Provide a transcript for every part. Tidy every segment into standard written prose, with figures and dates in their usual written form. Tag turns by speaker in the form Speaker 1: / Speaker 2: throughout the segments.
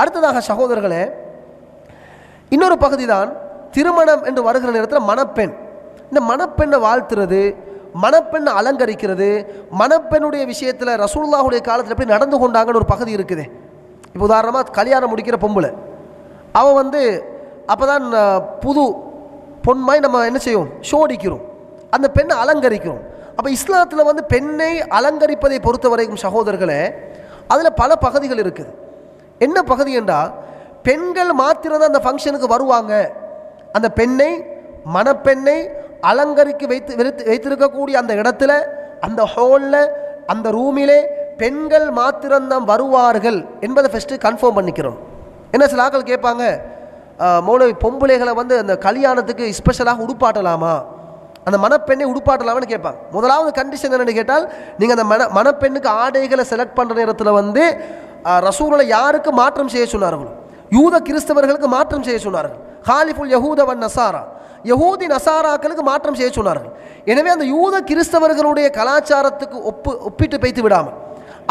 Speaker 1: அடுத்ததாக சகோதரர்களே, இன்னொரு பகுதி தான் திருமணம் என்று வருகிற நேரத்தில் மணப்பெண். இந்த மணப்பெண்ணை வாழ்த்துறது, மணப்பெண்ணை அலங்கரிக்கிறது, மணப்பெண்ணுடைய விஷயத்தில் ரசூலுல்லாஹுடைய காலத்தில் எப்படி நடந்து கொண்டாங்கன்னு ஒரு பகுதி இருக்குது. இப்போ உதாரணமாக கல்யாணம் முடிக்கிற பொம்பளை, அவன் அப்போ தான் புது பொன்மாய் நம்ம என்ன செய்வோம், ஷோடிக்கிறோம், அந்த பெண்ணை அலங்கரிக்கிறோம். அப்போ இஸ்லாத்தில் பெண்ணை அலங்கரிப்பதை பொறுத்த வரைக்கும் சகோதரர்களே, அதில் பல பகுதிகள் இருக்குது. என்ன பகுதி என்றால், பெண்கள் மாத்திரம்தான் அந்த ஃபங்க்ஷனுக்கு வருவாங்க. அந்த பெண்ணை, மணப்பெண்ணை அலங்கரிக்க வைத்திருக்கக்கூடிய அந்த இடத்துல, அந்த ஹாலில், அந்த ரூமிலே பெண்கள் மாத்திரம்தான் வருவார்கள் என்பதை ஃபஸ்ட்டு கன்ஃபார்ம் பண்ணிக்கிறோம். என்ன சில ஆட்கள் கேட்பாங்க, மௌலவி பொம்பளைகளை அந்த கல்யாணத்துக்கு ஸ்பெஷலாக உடுப்பாட்டலாமா, அந்த மணப்பெண்ணை உடுப்பாட்டலாமான்னு கேட்பாங்க. முதலாவது கண்டிஷன் என்னென்னு கேட்டால், நீங்கள் அந்த மணப்பெண்ணுக்கு ஆடைகளை செலக்ட் பண்ணுற நேரத்தில் ரசூலுல்லாஹ் யாருக்கு மாற்றம் செய்ய சொன்னார்கள்? யூத கிறிஸ்தவர்களுக்கு மாற்றம் செய்ய சொன்னார்கள். ஹாலிஃபுல் யஹூத வன் நசாரா, யஹூதி நசாராக்களுக்கு மாற்றம் செய்ய சொன்னார்கள். எனவே அந்த யூத கிறிஸ்தவர்களுடைய கலாச்சாரத்துக்கு ஒப்பிட்டு வைத்து விடாமல்,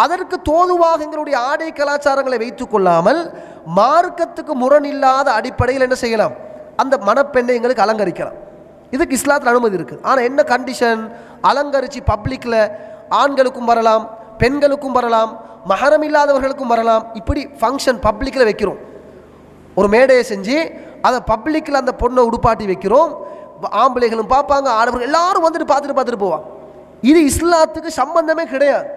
Speaker 1: அதற்கு தோதுவாக எங்களுடைய ஆடை கலாச்சாரங்களை வைத்துக் கொள்ளாமல், மார்க்கத்துக்கு முரணில்லாத அடிப்படையில் என்ன செய்யலாம், அந்த மணப்பெண்ணை எங்களுக்கு அலங்கரிக்கலாம். இதுக்கு இஸ்லாத்தில் அனுமதி இருக்குது. ஆனால் என்ன கண்டிஷன், அலங்கரித்து பப்ளிக்கில் ஆண்களுக்கும் வரலாம், பெண்களுக்கும் வரலாம், மஹரம் இல்லாதவர்களுக்கும் வரலாம். இப்படி ஃபங்க்ஷன் பப்ளிக்கில் வைக்கிறோம், ஒரு மேடையை செஞ்சு அதை பப்ளிக்கில் அந்த பொண்ணை உடுப்பாட்டி வைக்கிறோம். ஆம்பளைகளும் பார்ப்பாங்க, ஆடவர்கள் எல்லாரும் பார்த்துட்டு போவாங்க. இது இஸ்லாத்துக்கு சம்பந்தமே கிடையாது.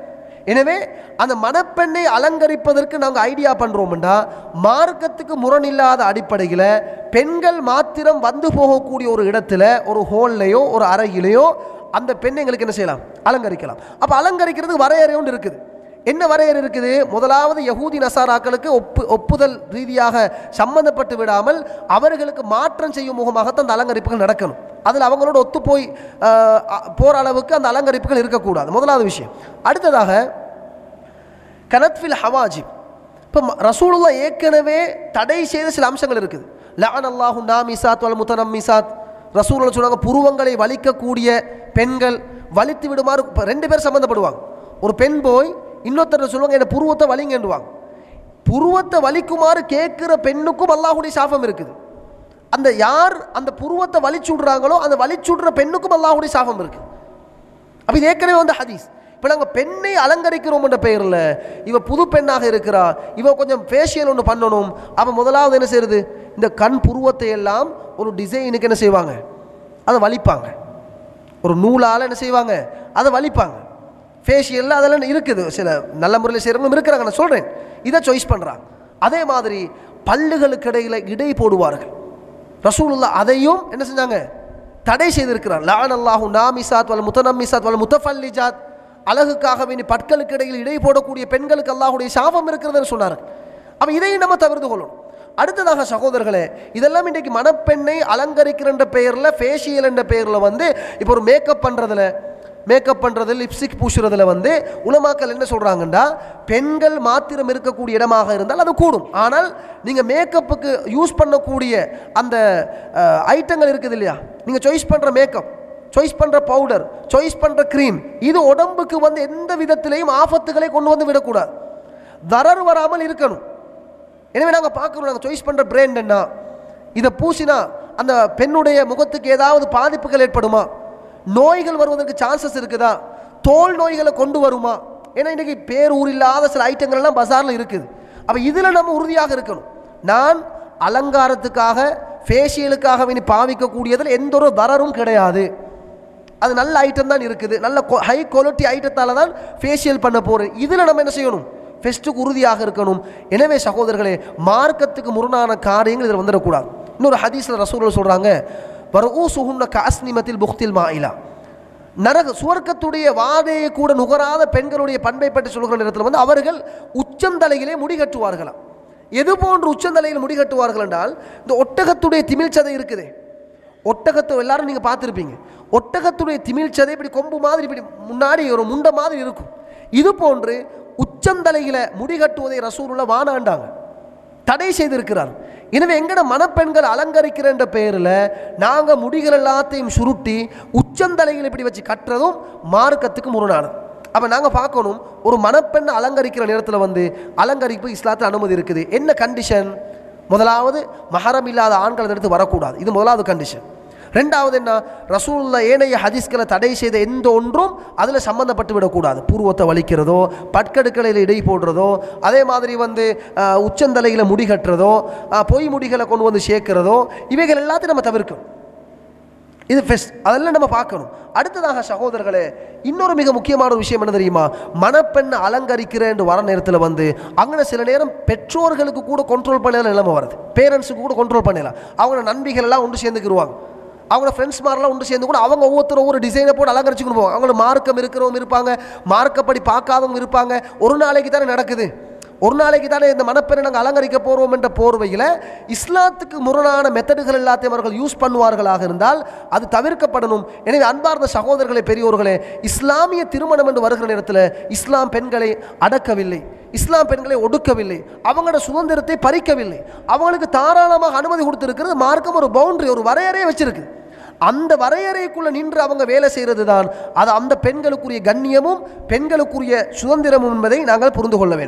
Speaker 1: எனவே அந்த மணப்பெண்ணை அலங்கரிப்பதற்கு நாங்கள் ஐடியா பண்ணுறோம்டா, மார்க்கத்துக்கு முரணில்லாத அடிப்படையில் பெண்கள் மாத்திரம் வந்து போகக்கூடிய ஒரு இடத்துல, ஒரு ஹோல்லையோ ஒரு அறையிலையோ அந்த பெண்ணை எங்களுக்கு என்ன செய்யலாம், அலங்கரிக்கலாம். அப்போ அலங்கரிக்கிறதுக்கு வரையறை ஒன்று இருக்குது. என்ன வரையறை இருக்குது? முதலாவது யஹூதி நசாராக்களுக்கு ஒப்புதல் ரீதியாக சம்பந்தப்பட்டு விடாமல் அவர்களுக்கு மாற்றம் செய்யும் முகமாகத்தான் அந்த அலங்கரிப்புகள் நடக்கணும். அதில் அவங்களோட ஒத்து போய் போகிற அளவுக்கு அந்த அலங்கரிப்புகள் இருக்கக்கூடாது, முதலாவது விஷயம். அடுத்ததாக கனத்ஃபில் ஹவாஜிப், இப்போ ரசூலுல்லாஹ் ஏற்கனவே தடை செய்த சில அம்சங்கள் இருக்குது. லஅனல்லாஹு நாமிசாத் வல் முத்தனம்மிசாத், ரசூலுல்லாஹ் சொன்னாங்க புருவங்களை வலிக்கக்கூடிய பெண்கள் வலித்து விடுமாறு. ரெண்டு பேர் சம்மந்தப்படுவாங்க. ஒரு பெண் போய் இன்னொருத்தர் சொல்லுவாங்க, என்ன புருவத்தை வலிங்கன்றுவாங்க. புருவத்தை வலிக்குமாறு கேட்குற பெண்ணுக்கும் அல்லாஹுடைய சாபம் இருக்குது. அந்த யார் அந்த புருவத்தை வலிச்சு விடுறாங்களோ அந்த வலிச்சுடுற பெண்ணுக்கும் அல்லாஹுடைய சாபம் இருக்குது. அப்போ இது ஏற்கனவே ஹதீஸ். இப்போ நாங்கள் பெண்ணை அலங்கரிக்கிறோம் என்ற பெயரில், இவ புது பெண்ணாக இருக்கிறா, இவ கொஞ்சம் ஃபேஷியல் ஒன்று பண்ணணும். அப்போ முதலாவது என்ன செய்யுது, இந்த கண் புருவத்தை எல்லாம் ஒரு டிசைனுக்கு என்ன செய்வாங்க, அதை வலிப்பாங்க. ஒரு நூலால் என்ன செய்வாங்க, அதை வலிப்பாங்க. ஃபேஷியலில் அதெல்லாம் இருக்குது, சில நல்ல முறையில் செய்கிறவங்களும் இருக்கிறாங்க, நான் சொல்கிறேன். இதை சாய்ஸ் பண்ணுறாங்க. அதே மாதிரி பல்லுகளுக்கு இடையில் இடை போடுவார்கள். ரசூலுல்லாஹ் அதையும் என்ன செஞ்சாங்க, தடை செய்திருக்கிறார். லஅனல்லாஹு நாமிசாத் வல் முத்தனம்மிசாத் வல் முத்தஃபல்லிஜாத், அழகுக்காக வேண்டி பற்களுக்கு இடையில் இடை போடக்கூடிய பெண்களுக்கு அல்லாஹுடைய சாபம் இருக்கிறதுன்னு சொன்னார்கள். அப்போ இதையும் நம்ம தவிர்த்து கொள்ளணும். அடுத்ததாக சகோதரர்களே, இதெல்லாம் இன்றைக்கு மணப்பெண்ணை அலங்கரிக்கிற பெயரில், ஃபேஷியல் என்ற பெயரில் இப்போ ஒரு மேக்கப் பண்ணுறது, லிப்ஸ்டிக் பூசுறதுல உலமாக்கள் என்ன சொல்கிறாங்கன்னா, பெண்கள் மாத்திரம் இருக்கக்கூடிய இடமாக இருந்தால் அது கூடும். ஆனால் நீங்கள் மேக்கப்புக்கு யூஸ் பண்ணக்கூடிய அந்த ஐட்டங்கள் இருக்குது இல்லையா, நீங்கள் சாய்ஸ் பண்ணுற மேக்கப், சாய்ஸ் பண்ணுற பவுடர், சாய்ஸ் பண்ணுற க்ரீம், இது உடம்புக்கு எந்த விதத்திலையும் ஆபத்துகளை கொண்டு விடக்கூடாது, தரர் வராமல் இருக்கணும். எனவே நாங்கள் பார்க்கணும், நாங்கள் சாய்ஸ் பண்ணுற பிராண்ட் என்ன, இதை பூசினா அந்த பெண்ணுடைய முகத்துக்கு ஏதாவது பாதிப்புகள் ஏற்படுமா, நோய்கள் வருவதற்கு சான்சஸ் இருக்குதா, தோல் நோய்களை கொண்டு வருமா. ஏன்னா இன்றைக்கி பேரூர் இல்லாத சில ஐட்டங்கள்லாம் பஜாரில் இருக்குது. அப்போ இதில் நம்ம உறுதியாக இருக்கணும். நான் அலங்காரத்துக்காக ஃபேஷியலுக்காக வேண்டி பாவிக்கக்கூடியதில் எந்த ஒரு தரரும் கிடையாது, அது நல்ல ஐட்டம் தான் இருக்குது, நல்ல ஹை குவாலிட்டி ஐட்டத்தால் தான் ஃபேஷியல் பண்ண போகிறேன். இதில் நம்ம என்ன செய்யணும், ஃபெஸ்ட்டுக்கு உறுதியாக இருக்கணும். எனவே சகோதரர்களே, மார்க்கத்துக்கு முரணான காரியங்கள் இதில் வந்துடக்கூடாது. இன்னொரு ஹதீஸில் ரசூலுல்லாஹ் சொல்கிறாங்க, வரஊசுஹுன்ன கஅஸ்னிமத்தில் புக்தில் மாயிலா, சுவர்க்கத்துடைய வாதையை கூட நுகராத பெண்களுடைய பண்பை பற்றி சொல்கிற நேரத்தில் அவர்கள் உச்சந்தலையிலே முடிகட்டுவார்களாம். எது போன்று உச்சந்தலையில் முடிகட்டுவார்கள் என்றால், இந்த ஒட்டகத்துடைய திமிழ்ச்சதை இருக்குது, ஒட்டகத்தை எல்லாரும் நீங்கள் பார்த்துருப்பீங்க, ஒட்டகத்துடைய திமிழ்ச்சதை இப்படி கொம்பு மாதிரி இப்படி முன்னாடி ஒரு முண்டை மாதிரி இருக்கும். இது போன்று உச்சந்தலையில் முடிகட்டுவதை ரசூலுல்லாஹ் வானாண்டாங்க, தடை செய்திருக்கிறார். எனவே எங்கட மணப்பெண்கள் அலங்கரிக்கிற என்ற பெயரில் நாங்கள் முடிகள் எல்லாத்தையும் சுருட்டி உச்சந்தலையில் இப்படி வச்சு கட்டுறதும் மார்க்கத்துக்கு முரணானது. அப்போ நாங்கள் பார்க்கணும், ஒரு மணப்பெண்ணை அலங்கரிக்கிற நேரத்தில் வந்து அலங்கரிப்பு இஸ்லாத்தில் அனுமதி இருக்குது. என்ன கண்டிஷன்? முதலாவது, மஹரம் இல்லாத ஆண்கள் அந்த இடத்துக்கு வரக்கூடாது. இது முதலாவது கண்டிஷன். ரெண்டாவது என்ன, ரசூலுல்லாஹ் ஏனைய ஹதீஸ்களை தடை செய்த எந்த ஒன்றும் அதில் சம்மந்தப்பட்டு விடக்கூடாது. பூர்வத்தை வலிக்கிறதோ, பட்கடுக்கலையில் இடை போடுறதோ, அதே மாதிரி வந்து உச்சந்தலையில் முடி கட்டுறதோ, பொய் முடிகளை கொண்டு வந்து சேர்க்கிறதோ, இவைகள் எல்லாத்தையும் நம்ம தவிர்க்கணும். இது ஃபெஸ்ட், அதெல்லாம் நம்ம பார்க்கணும். அடுத்ததாக சகோதரர்களே, இன்னொரு மிக முக்கியமான ஒரு விஷயம் என்ன தெரியுமா? மணப்பெண்ணை அலங்கரிக்கிறேன் வர நேரத்தில் வந்து அங்கே சில நேரம் பெற்றோர்களுக்கு கூட கண்ட்ரோல் பண்ணல நிலைமை வருது. பேரண்ட்ஸுக்கு கூட கண்ட்ரோல் பண்ணலாம். அவங்க நண்பிகள் எல்லாம் ஒன்று சேர்ந்துக்கிடுவாங்க, அவங்க ஃப்ரெண்ட்ஸ் மாதிரிலாம் ஒன்று சேர்ந்து கூட அவங்க ஒவ்வொருத்தரும் ஒவ்வொரு டிசைனை போட்டு அலங்கரிச்சுக்கணும் போவாங்க. அவங்களோட மார்க்கம் இருக்கிறவங்க இருப்பாங்க, மார்க்கப்படி பார்க்காதவங்க இருப்பாங்க. ஒரு நாளைக்கு தானே நடக்குது, ஒரு நாளைக்கு தானே இந்த மணப்பெண்ணை நாங்கள் அலங்கரிக்க போகிறோம் என்ற போர்வையில் இஸ்லாத்துக்கு முரணான மெத்தடுகள் எல்லாத்தையும் அவர்கள் யூஸ் பண்ணுவார்களாக இருந்தால் அது தவிர்க்கப்படணும். எனவே அன்பார்ந்த சகோதரர்களே, பெரியோர்களே, இஸ்லாமிய திருமணம் என்று வருகிற நேரத்தில் இஸ்லாம் பெண்களை அடக்கவில்லை, இஸ்லாம் பெண்களை ஒடுக்கவில்லை, அவங்களோட சுதந்திரத்தை பறிக்கவில்லை. அவங்களுக்கு தாராளமாக அனுமதி கொடுத்திருக்கிறது. மார்க்கம் ஒரு பவுண்டரி, ஒரு வரையறையை வச்சிருக்கு. அந்த வரையறைக்குள்ள நின்று அவங்க வேலை செய்கிறது தான் அது அந்த பெண்களுக்குரிய கண்ணியமும் பெண்களுக்குரிய சுதந்திரமும் என்பதை நாங்கள் புரிந்து கொள்ள வேண்டும்.